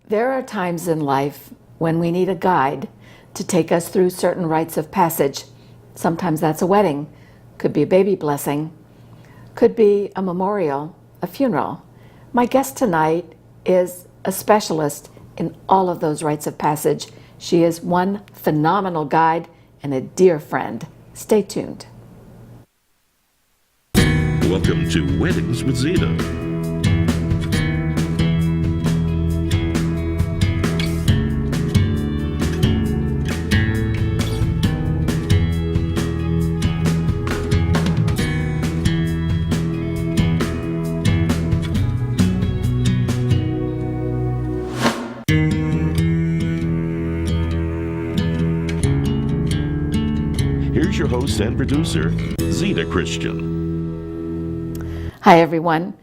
There are times in life when we need a guide to take us through certain rites of passage. Sometimes that's a wedding, could be a baby blessing, could be a memorial, a funeral. My guest tonight is a specialist in all of those rites of passage. She is one phenomenal guide and a dear friend. Stay tuned. Welcome to Weddings with Zita. Here's your host and producer, Zita Christian. Hi everyone.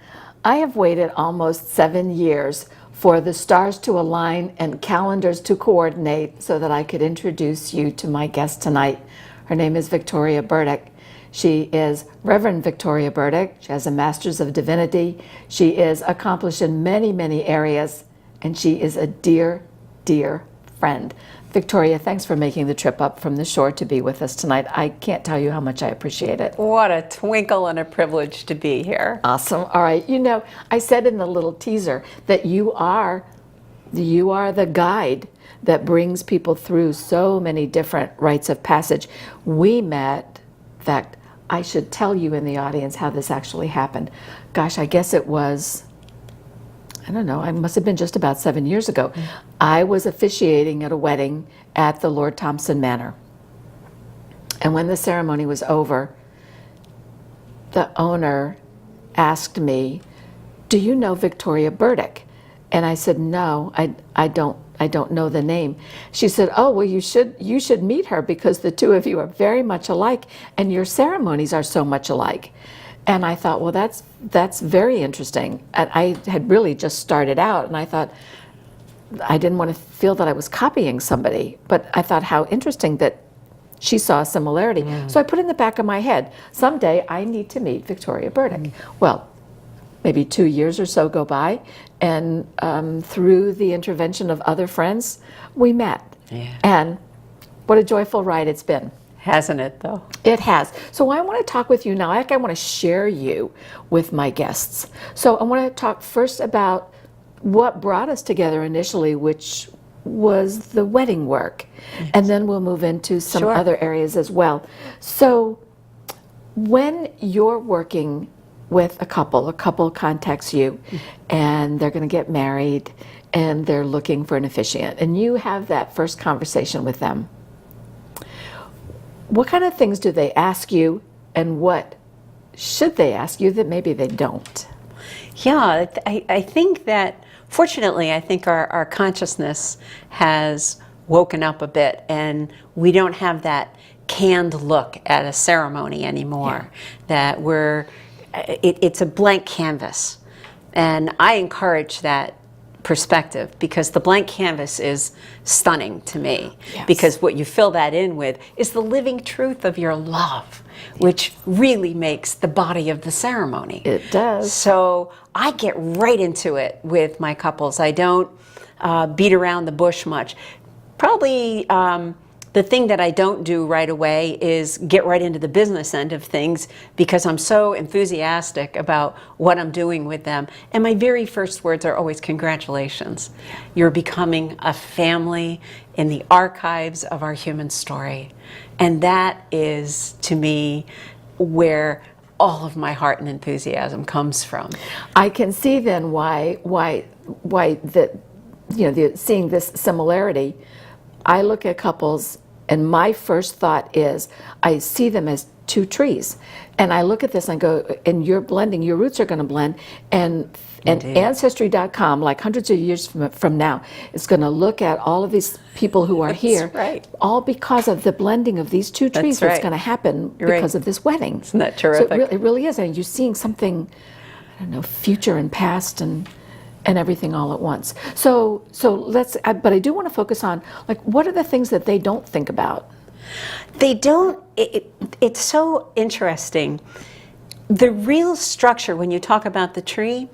I have waited almost 7 years for the stars to align and calendars to coordinate so that I could introduce you to my guest tonight. Her name is Victoria Burdick. She is Reverend Victoria Burdick. She has a Master's of Divinity. She is accomplished in many, many areas, and she is a dear, dear friend. Victoria, thanks for making the trip up from the shore to be with us tonight. I can't tell you how much I appreciate it. What a twinkle and a privilege to be here. Awesome. All right. You know, I said in the little teaser that you are the guide that brings people through so many different rites of passage. We met, in fact, I should tell you in the audience how this actually happened. Gosh, I guess it was, I don't know, I must have been just about 7 years ago. Mm-hmm. I was officiating at a wedding at the Lord Thompson Manor. And when the ceremony was over, the owner asked me, "Do you know Victoria Burdick?" And I said, "No, I don't know the name." She said, "Oh, well, you should meet her because the two of you are very much alike and your ceremonies are so much alike." And I thought, well, that's very interesting. And I had really just started out, and I thought, I didn't want to feel that I was copying somebody, but I thought how interesting that she saw a similarity. So I put in the back of my head, someday I need to meet Victoria Burdick. Well, maybe 2 years or so go by, and through the intervention of other friends, we met. Yeah. And what a joyful ride it's been. Hasn't it, though? It has. So I want to talk with you now. I want to share you with my guests. So I want to talk first about what brought us together initially, which was the wedding work. Yes. And then we'll move into some other areas as well. So when you're working with a couple contacts you, and they're going to get married, and they're looking for an officiant, and you have that first conversation with them, what kind of things do they ask you, and what should they ask you that maybe they don't? Yeah, I think that, fortunately, I think our consciousness has woken up a bit, and we don't have that canned look at a ceremony anymore. Yeah. That it's a blank canvas. And I encourage that perspective, because the blank canvas is stunning to me. Yes. Because what you fill that in with is the living truth of your love, which really makes the body of the ceremony. It does. So I get right into it with my couples. I don't beat around the bush much. Probably the thing that I don't do right away is get right into the business end of things, because I'm so enthusiastic about what I'm doing with them. And my very first words are always, "Congratulations. You're becoming a family in the archives of our human story." And that is, to me, where all of my heart and enthusiasm comes from. I can see then why seeing this similarity. I look at couples, and my first thought is, I see them as two trees. And I look at this and go, and you're blending, your roots are going to blend. And Ancestry.com, like hundreds of years from now, is going to look at all of these people who are here, right, all because of the blending of these two trees that's going to happen because of this wedding. Isn't that terrific? So it really is. And you're seeing something, I don't know, future and past and everything all at once. So let's, but I do want to focus on, like, what are the things that they don't think about? They don't, it's so interesting. The real structure, when you talk about the tree,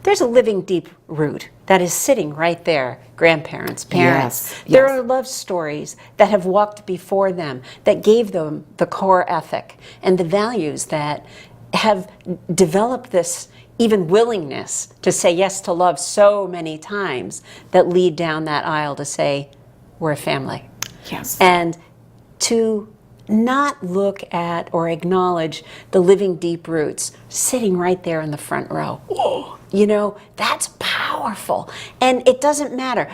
there's a living deep root that is sitting right there. Grandparents, parents. Yes, There yes. are love stories that have walked before them that gave them the core ethic and the values that have developed this even willingness to say yes to love so many times that lead down that aisle to say, we're a family. Yes. And to not look at or acknowledge the living deep roots sitting right there in the front row. You know, that's powerful. And it doesn't matter.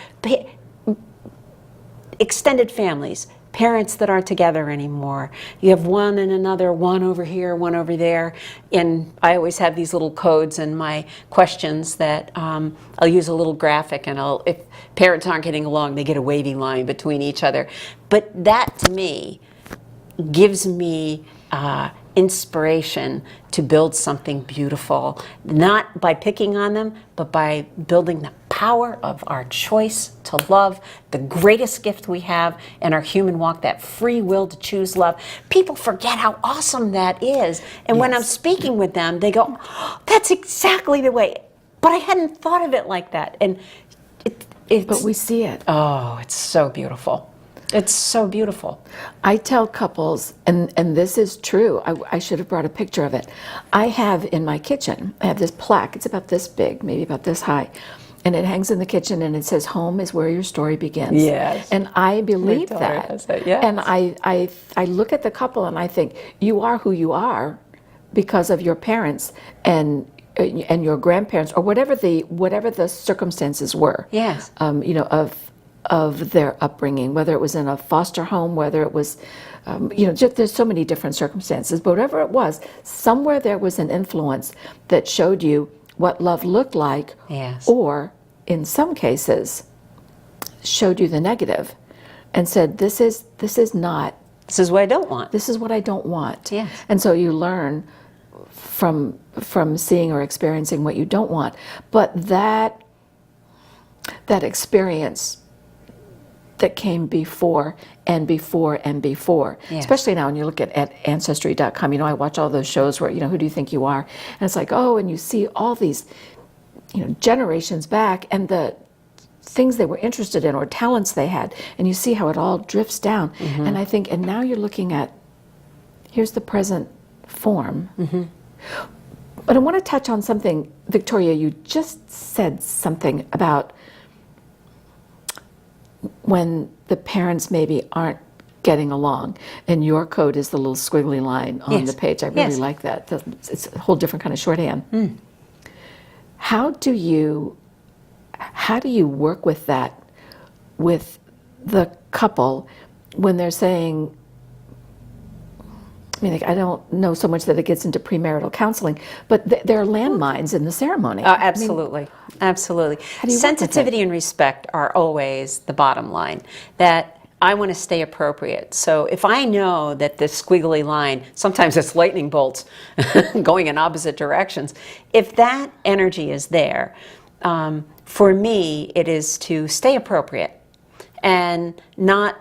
Extended families, parents that aren't together anymore. You have one and another, one over here, one over there. And I always have these little codes in my questions that I'll use a little graphic, and if parents aren't getting along, they get a wavy line between each other. But that, to me, gives me inspiration to build something beautiful, not by picking on them, but by building the power of our choice to love, the greatest gift we have in our human walk, that free will to choose love. People forget how awesome that is. And when I'm speaking with them, they go, oh, that's exactly the way. But I hadn't thought of it like that. And it's, But we see it. oh, it's so beautiful. It's so beautiful. I tell couples, and this is true, I should have brought a picture of it. I have in my kitchen, I have this plaque, it's about this big, maybe about this high, and it hangs in the kitchen and it says, home is where your story begins. Yes. And I believe daughter that. has that, yes. And I look at the couple and I think, you are who you are because of your parents and your grandparents, or whatever the circumstances were. Yes. You know, of their upbringing, whether it was in a foster home, whether it was, you know, just, there's so many different circumstances, but whatever it was, somewhere there was an influence that showed you what love looked like, Yes. or in some cases, showed you the negative and said, this is not, This is what I don't want. this is what I don't want. Yes. And so you learn from seeing or experiencing what you don't want. But that experience that came before and before and before, Yes. especially now when you look at Ancestry.com, you know, I watch all those shows where, you know, who do you think you are? And it's like, oh, and you see all these, you know, generations back and the things they were interested in or talents they had, and you see how it all drifts down. Mm-hmm. And I think, and now you're looking at, here's the present form. Mm-hmm. But I want to touch on something, Victoria, you just said something about when the parents maybe aren't getting along, and your code is the little squiggly line on Yes. the page. I really Yes. like that. It's a whole different kind of shorthand. How do you work with that with the couple when they're saying, I mean, like, I don't know so much that it gets into premarital counseling, but there are landmines in the ceremony. Absolutely. Absolutely. do you work with Sensitivity and respect are always the bottom line. That I want to stay appropriate. So if I know that this squiggly line, sometimes it's lightning bolts going in opposite directions, if that energy is there, for me, it is to stay appropriate and not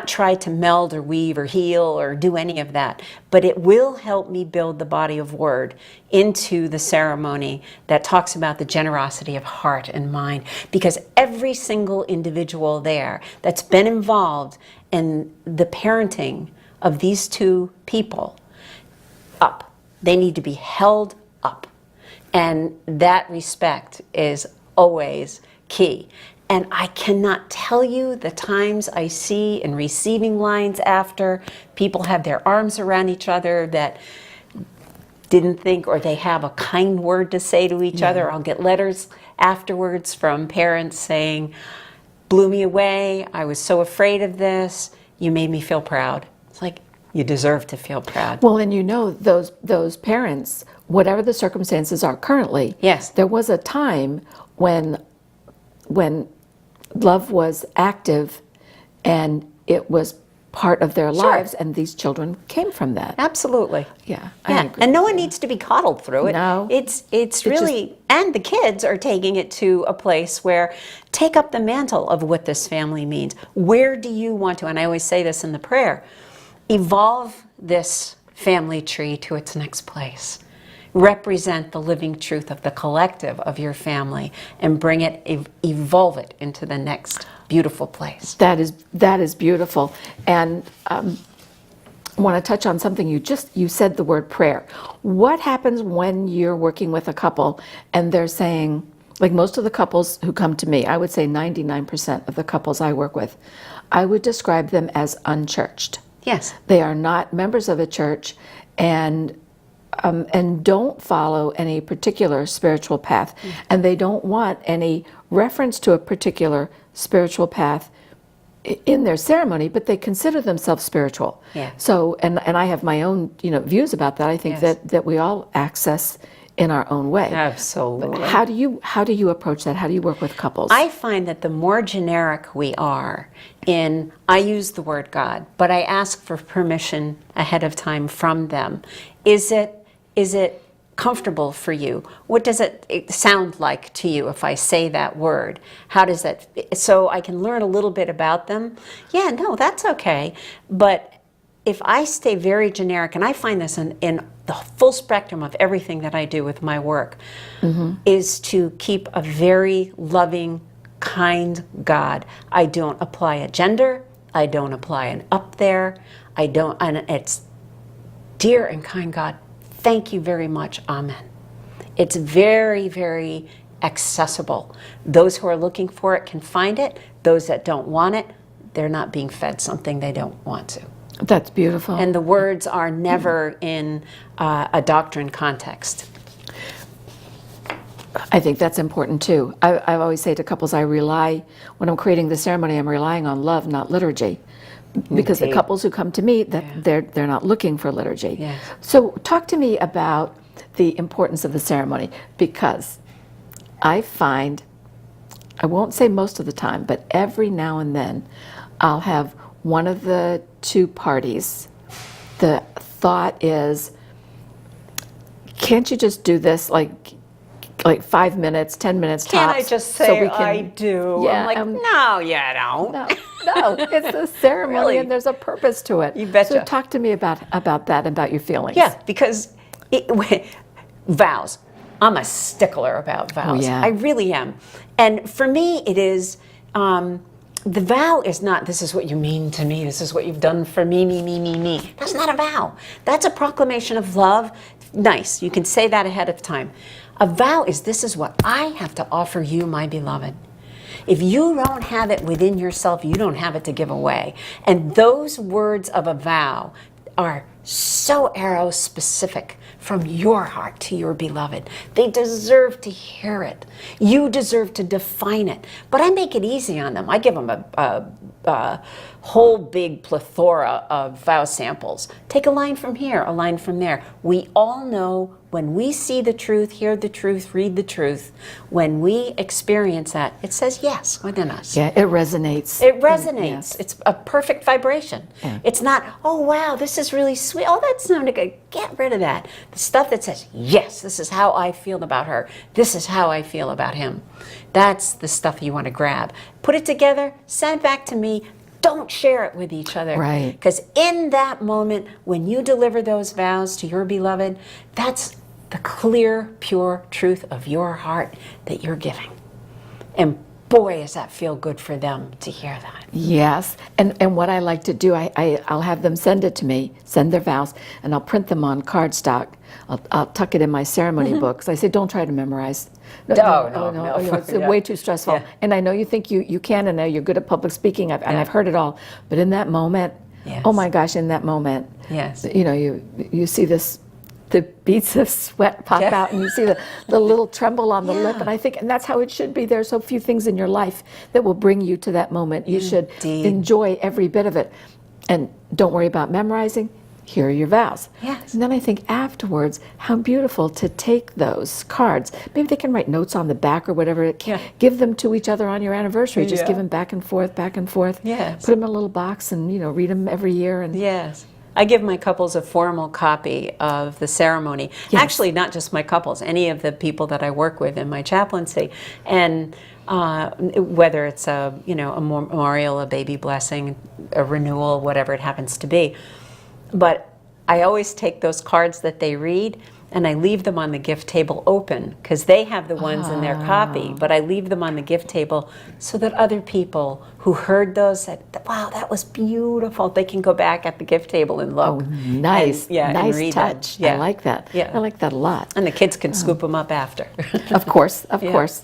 try to meld or weave or heal or do any of that, but it will help me build the body of word into the ceremony that talks about the generosity of heart and mind, because every single individual there that's been involved in the parenting of these two people up, they need to be held up, and that respect is always key. And I cannot tell you the times I see in receiving lines after people have their arms around each other that didn't think, or they have a kind word to say to each other. I'll get letters afterwards from parents saying, blew me away, I was so afraid of this, you made me feel proud. It's like, you deserve to feel proud. Well, and you know, those parents, whatever the circumstances are currently, Yes. there was a time when love was active and it was part of their lives, and these children came from that. Absolutely. Yeah, I Yeah, agree and no with one you. needs to be coddled through it. No. It's really, and the kids are taking it to a place where take up the mantle of what this family means. Where do you want to, and I always say this in the prayer, evolve this family tree to its next place. represent the living truth of the collective of your family and bring it, evolve it into the next beautiful place. That is beautiful. And I want to touch on something you said the word prayer. What happens when you're working with a couple and they're saying, like most of the couples who come to me, I would say 99% of the couples I work with, I would describe them as unchurched. Yes. They are not members of a church and don't follow any particular spiritual path. And they don't want any reference to a particular spiritual path in their ceremony, but they consider themselves spiritual. Yeah. So, and I have my own, views about that. I think Yes. that we all access in our own way. Absolutely. How do you approach that? How do you work with couples? I find that the more generic we are in, I use the word God, but I ask for permission ahead of time from them. Is it comfortable for you? What does it sound like to you if I say that word? How does that, so I can learn a little bit about them? Yeah, no, that's okay. But if I stay very generic, and I find this in the full spectrum of everything that I do with my work, is to keep a very loving, kind God. I don't apply a gender. I don't apply an up there. And it's, dear and kind God, thank you very much, amen. It's very, very accessible. Those who are looking for it can find it. Those that don't want it, they're not being fed something they don't want to. That's beautiful. And the words are never in a doctrine context. I think that's important too. I always say to couples, when I'm creating the ceremony, I'm relying on love, not liturgy. Because the Indeed. couples who come to me, they're not looking for liturgy. Yes. So talk to me about the importance of the ceremony, because I find, I won't say most of the time, but every now and then I'll have one of the two parties, the thought is, can't you just do this like 5 minutes, 10 minutes tops? Can't I just say I do? Yeah, I'm like, no, you don't. no, it's a ceremony Really? and there's a purpose to it. You betcha. So talk to me about that, about your feelings. Yeah, because vows. I'm a stickler about vows. yeah. I really am. And for me, it is, the vow is not, this is what you mean to me, this is what you've done for me, me, me, me, me. That's not a vow. That's a proclamation of love. Nice, you can say that ahead of time. A vow is, this is what I have to offer you, my beloved. If you don't have it within yourself, you don't have it to give away. And those words of a vow are so arrow specific from your heart to your beloved. They deserve to hear it. You deserve to define it. But I make it easy on them. I give them a whole big plethora of vow samples. Take a line from here, a line from there. We all know when we see the truth, hear the truth, read the truth, when we experience that, it says yes within us. Yeah, it resonates. It resonates. Yes. It's a perfect vibration. Yeah. It's not, oh wow, this is really sweet. Oh, that sounded good. Get rid of that. The stuff that says, yes, this is how I feel about her. This is how I feel about him. That's the stuff you want to grab. Put it together, send it back to me. Don't share it with each other. Right. Because in that moment, when you deliver those vows to your beloved, that's the clear, pure truth of your heart that you're giving. And boy, does that feel good for them to hear that. Yes, and what I like to do, I'll have them send it to me, send their vows, and I'll print them on cardstock. I'll tuck it in my ceremony books. I say, don't try to memorize. No. It's Yeah. way too stressful. Yeah. And I know you think you can, and I know you're good at public speaking, and I've heard it all. But in that moment, Yes. oh my gosh, in that moment, Yes. you see the beads of sweat pop Yeah. out, and you see the little tremble on the lip, and I think, and that's how it should be. There are so few things in your life that will bring you to that moment. You should Indeed. enjoy every bit of it, and don't worry about memorizing. Here are your vows. Yes. And then I think afterwards, how beautiful to take those cards. Maybe they can write notes on the back or whatever. Yeah. Give them to each other on your anniversary. Just Yeah. give them back and forth, back and forth. Yes. Put them in a little box and read them every year. And Yes. I give my couples a formal copy of the ceremony. Yes. Actually, not just my couples, any of the people that I work with in my chaplaincy. And whether it's a memorial, a baby blessing, a renewal, whatever it happens to be. But I always take those cards that they read and I leave them on the gift table open because they have the ones in their copy, but I leave them on the gift table so that other people who heard those said, wow, that was beautiful. They can go back at the gift table and look. Nice, and nice read touch. them. I like that. Yeah. I like that a lot. And the kids can scoop them up after. Of course, of course.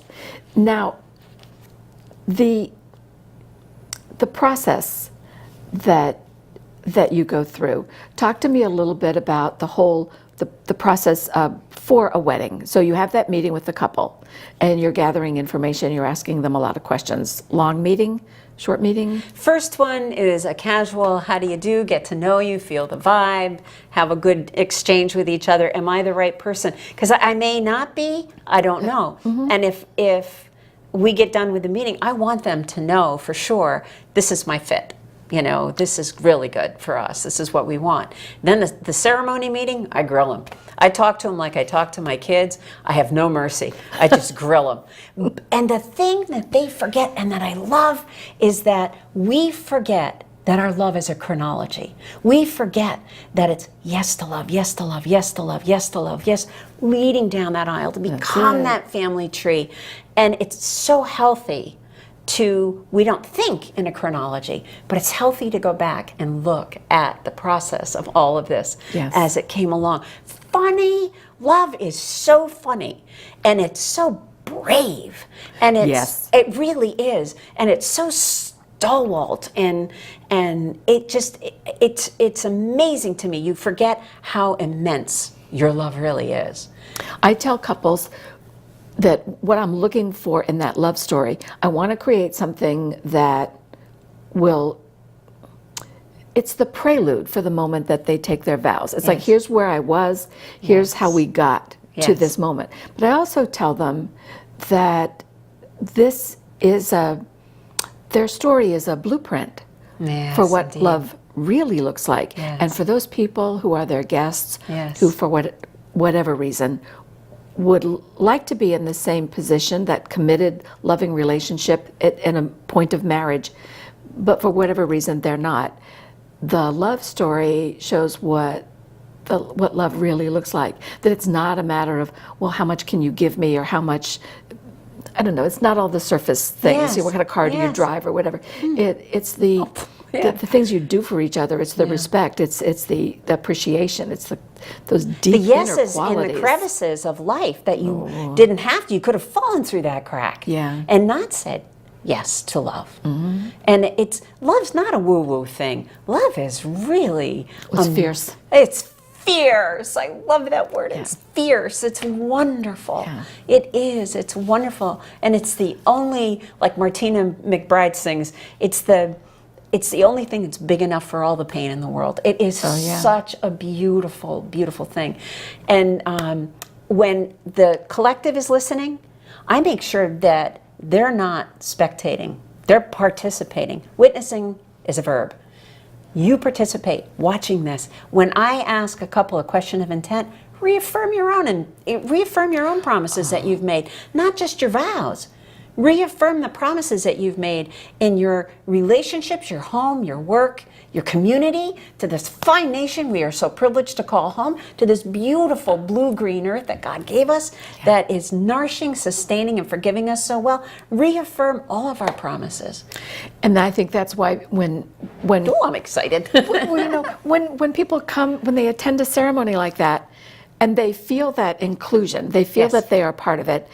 Now, the process that you go through. Talk to me a little bit about the process for a wedding. So you have that meeting with the couple, and you're gathering information. You're asking them a lot of questions. Long meeting, short meeting. First one is a casual, how do you do, get to know you, feel the vibe, have a good exchange with each other. Am I the right person? Because I may not be, I don't know. And if we get done with the meeting, I want them to know for sure, this is my fit. You know, this is really good for us. This is what we want. Then the ceremony meeting, I grill them. I talk to them like I talk to my kids. I have no mercy. I just grill them. And the thing that they forget and that I love is that we forget that our love is a chronology. We forget that it's yes to love, yes to love, yes to love, yes to love, yes, leading down that aisle to become that family tree. And it's so healthy we don't think in a chronology, but it's healthy to go back and look at the process of all of this as it came along. Funny, love is so funny, and it's so brave, and it really is, and it's so stalwart, and it's amazing to me. You forget how immense your love really is. I tell couples that what I'm looking for in that love story, I want to create something that it's the prelude for the moment that they take their vows. It's like, here's where I was, here's how we got to this moment. But I also tell them that their story is a blueprint for what love really looks like. And for those people who are their guests, who for whatever reason would like to be in the same position, that committed, loving relationship in a point of marriage, but for whatever reason they're not. The love story shows what love really looks like. That it's not a matter of, well, how much can you give me, or how much, I don't know, it's not all the surface things, what kind of car do you drive or whatever. It's the things you do for each other. It's the respect. It's the appreciation. It's those deep the yeses inner qualities. in the crevices of life that you didn't have to. You could have fallen through that crack and not said yes to love. And love's not a woo-woo thing. Love is really it's fierce. It's fierce. I love that word. It's fierce. It's wonderful. It is. It's wonderful. And it's the only, like Martina McBride sings, it's the only thing that's big enough for all the pain in the world. It is such a beautiful, beautiful thing. And when the collective is listening, I make sure that they're not spectating. They're participating. Witnessing is a verb. You participate watching this. When I ask a couple a question of intent, reaffirm your own promises that you've made, not just your vows. Reaffirm the promises that you've made in your relationships, your home, your work, your community, to this fine nation we are so privileged to call home, to this beautiful blue-green earth that God gave us that is nourishing, sustaining, and forgiving us so well. Reaffirm all of our promises. And I think that's why when oh, I'm excited. when people come, when they attend a ceremony like that, and they feel that inclusion, they feel that they are part of it,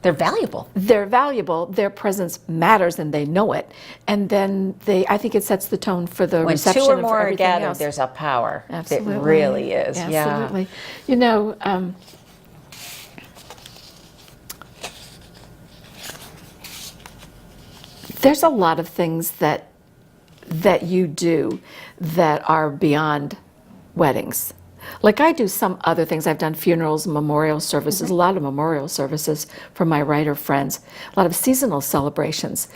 they're valuable. They're valuable. Their presence matters, and they know it. And then I think it sets the tone for the reception and for everything else. When two or more are gathered, there's a power. Absolutely. It really is. Absolutely. You know, there's a lot of things that you do that are beyond weddings. Like I do some other things. I've done funerals, memorial services, a lot of memorial services for my writer friends, a lot of seasonal celebrations.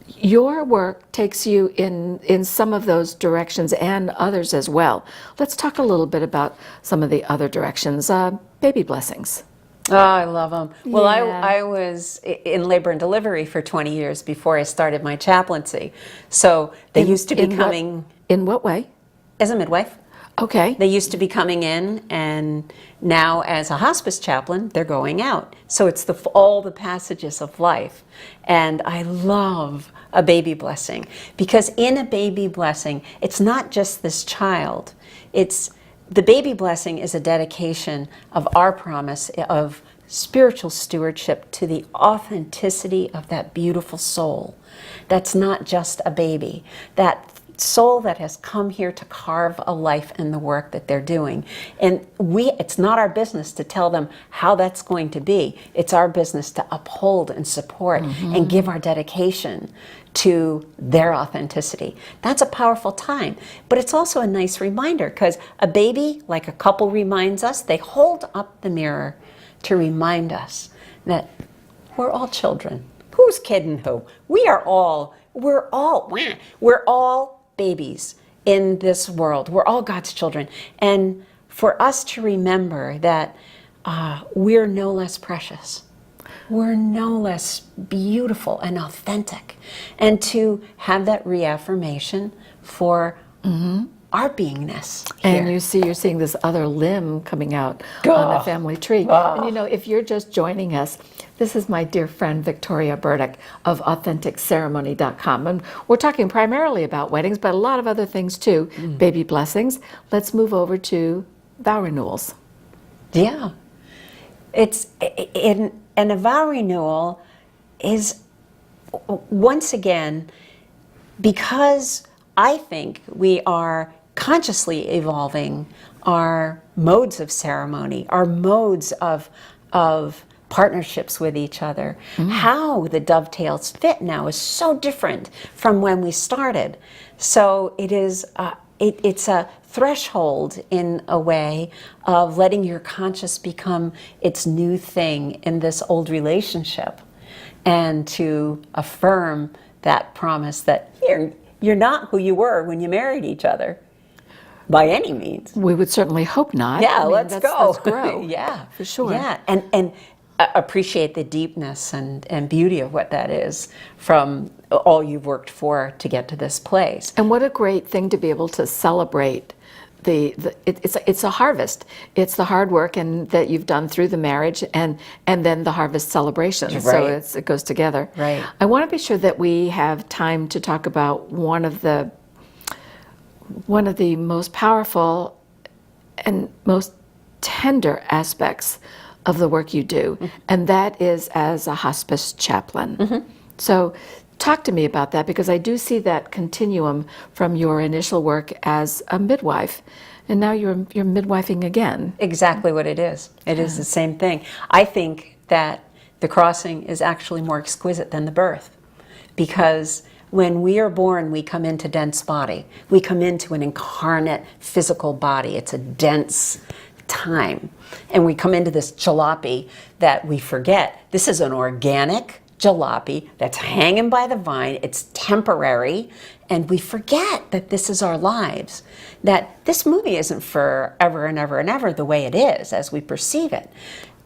Your work takes you in some of those directions and others as well. Let's talk a little bit about some of the other directions. Baby blessings. Oh, I love them. Well, I was in labor and delivery for 20 years before I started my chaplaincy. So they used to be coming. In what way? As a midwife. Okay. They used to be coming in, and now as a hospice chaplain, they're going out. So it's all the passages of life. And I love a baby blessing, because in a baby blessing, it's not just this child. The baby blessing is a dedication of our promise of spiritual stewardship to the authenticity of that beautiful soul. That's not just a baby. That soul that has come here to carve a life in the work that they're doing. And it's not our business to tell them how that's going to be. It's our business to uphold and support and give our dedication to their authenticity. That's a powerful time. But it's also a nice reminder, because a baby, like a couple reminds us, they hold up the mirror to remind us that we're all children. Who's kidding who? We're all babies in this world. We're all God's children. And for us to remember that we're no less precious, we're no less beautiful and authentic, and to have that reaffirmation for our beingness here. And you're seeing this other limb coming out on the family tree. And you know, if you're just joining us, this is my dear friend Victoria Burdick of AuthenticCeremony.com. And we're talking primarily about weddings, but a lot of other things too, baby blessings. Let's move over to vow renewals. Yeah. And a vow renewal is, once again, because I think we are consciously evolving our modes of ceremony, our modes of partnerships with each other. How the dovetails fit now is so different from when we started. So it is, it's a threshold in a way of letting your conscious become its new thing in this old relationship, and to affirm that promise that you're not who you were when you married each other, by any means. We would certainly hope not. Yeah, I mean, let's go. Let's grow. Yeah, for sure. Yeah, and appreciate the deepness and beauty of what that is from all you've worked for to get to this place. And what a great thing to be able to celebrate. It's a harvest. It's the hard work and that you've done through the marriage, and then the harvest celebration. Right. So it goes together. Right. I want to be sure that we have time to talk about one of the most powerful and most tender aspects of the work you do, and that is as a hospice chaplain. So talk to me about that, because I do see that continuum from your initial work as a midwife, and now you're midwifing again. Exactly what it is. It is the same thing. I think that the crossing is actually more exquisite than the birth, because when we are born, we come into dense body. We come into an incarnate physical body. It's a dense time. And we come into this jalopy that we forget. This is an organic jalopy that's hanging by the vine. It's temporary. And we forget that this is our lives. That this movie isn't for ever and ever and ever the way it is as we perceive it.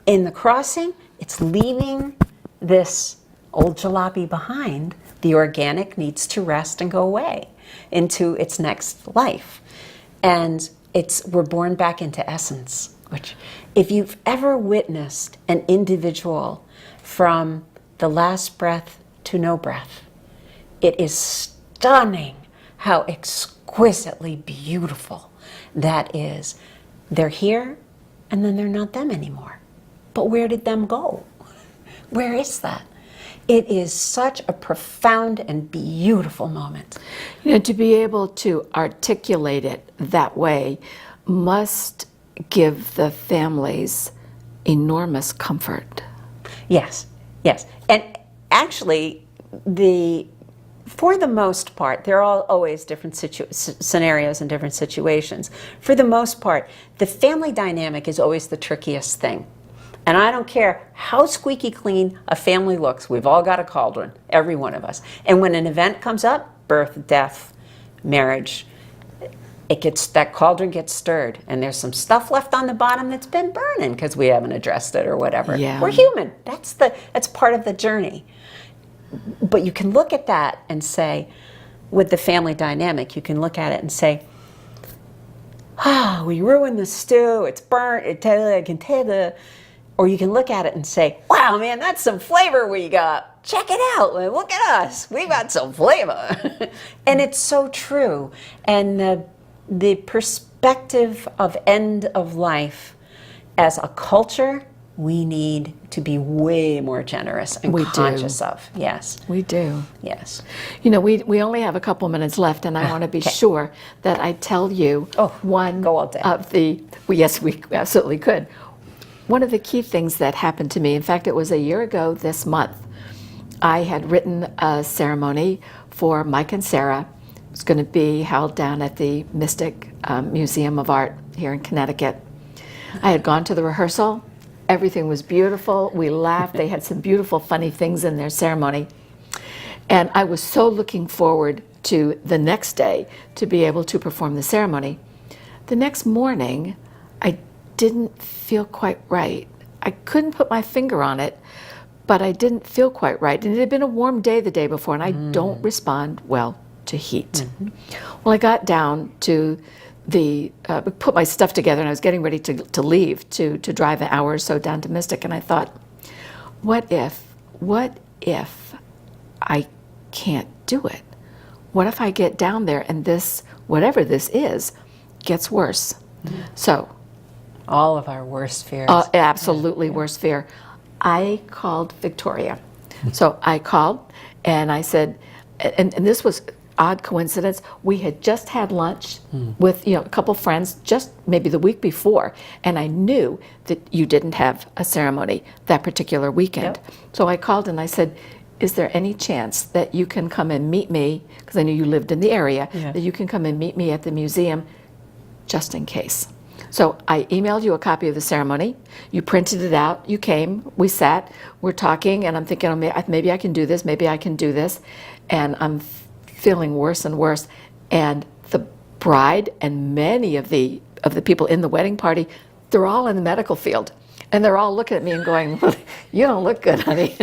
In the crossing, it's leaving this old jalopy behind. The organic needs to rest and go away into its next life. And we're born back into essence, which, if you've ever witnessed an individual from the last breath to no breath, it is stunning how exquisitely beautiful that is. They're here, and then they're not them anymore. But where did them go? Where is that? It is such a profound and beautiful moment. You know, to be able to articulate it that way must give the families enormous comfort. Yes, yes. And actually, for the most part, there are always different scenarios and different situations. For the most part, the family dynamic is always the trickiest thing. And I don't care how squeaky clean a family looks, we've all got a cauldron, every one of us. And when an event comes up, birth, death, marriage, that cauldron gets stirred, and there's some stuff left on the bottom that's been burning because we haven't addressed it or whatever. Yeah. We're human. That's part of the journey. But you can look at that and say, with the family dynamic, you can look at it and say, we ruined the stew, it's burnt, I can tell or you can look at it and say, wow, man, that's some flavor we got. Check it out, look at us, we got some flavor. And it's so true. And the perspective of end of life as a culture, we need to be way more generous and conscious of. Yes. We do. Yes. You know, we only have a couple minutes left, and I want to be sure that I tell you one go all day. of the, well, yes, we absolutely could. One of the key things that happened to me, in fact, it was a year ago this month, I had written a ceremony for Mike and Sarah. It was going to be held down at the Mystic Museum of Art here in Connecticut. I had gone to the rehearsal. Everything was beautiful. We laughed. They had some beautiful, funny things in their ceremony. And I was so looking forward to the next day to be able to perform the ceremony. The next morning, I didn't feel quite right. I couldn't put my finger on it, but I didn't feel quite right. And it had been a warm day the day before, and I don't respond well to heat. Well, I got down to put my stuff together, and I was getting ready to leave to drive an hour or so down to Mystic, and I thought, what if I can't do it? What if I get down there and this, whatever this is, gets worse? So, all of our worst fears. absolutely worst fear. I called Victoria. So I called and I said, and this was odd coincidence. We had just had lunch with a couple friends just maybe the week before, and I knew that you didn't have a ceremony that particular weekend. Yep. So I called and I said, is there any chance that you can come and meet me, because I knew you lived in the area, that you can come and meet me at the museum just in case. So I emailed you a copy of the ceremony. You printed it out. You came. We sat. We're talking, and I'm thinking, oh, maybe I can do this. Maybe I can do this. And I'm feeling worse and worse. And the bride and many of the people in the wedding party, they're all in the medical field. And they're all looking at me and going, you don't look good, honey.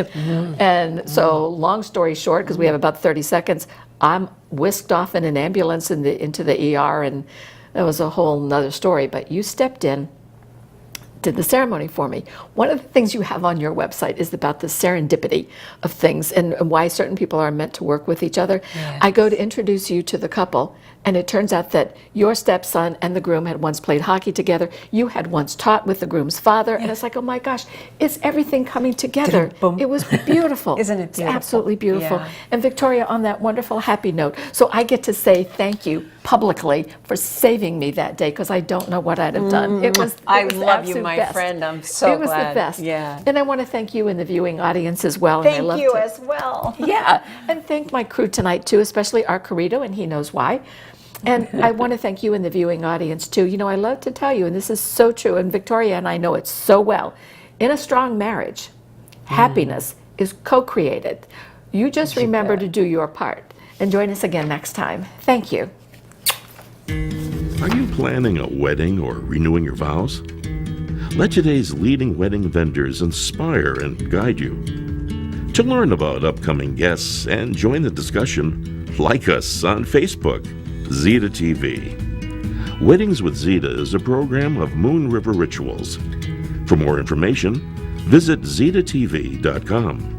And so long story short, because we have about 30 seconds, I'm whisked off in an ambulance into the ER, and that was a whole nother story. But you stepped in, did the ceremony for me. One of the things you have on your website is about the serendipity of things and why certain people are meant to work with each other. Yes. I go to introduce you to the couple, and it turns out that your stepson and the groom had once played hockey together. You had once taught with the groom's father, and it's like, oh my gosh, it's everything coming together. It was beautiful. Isn't it beautiful? It's absolutely beautiful. Yeah. And Victoria, on that wonderful happy note, so I get to say thank you publicly for saving me that day, because I don't know what I'd have done. It was I the love you, absolute my best. friend. I'm so It was glad. the best. Yeah. And I want to thank you and the viewing audience as well. And I Thank love you to- as well. Yeah, and thank my crew tonight too, especially our Corrito, and he knows why. And I want to thank you and the viewing audience too. You know, I love to tell you, and this is so true, and Victoria and I know it so well, in a strong marriage, happiness is co-created. You just remember to do your part. And join us again next time. Thank you. Are you planning a wedding or renewing your vows? Let today's leading wedding vendors inspire and guide you. To learn about upcoming guests and join the discussion, like us on Facebook, Zita TV. Weddings with Zita is a program of Moon River Rituals. For more information, visit zitatv.com.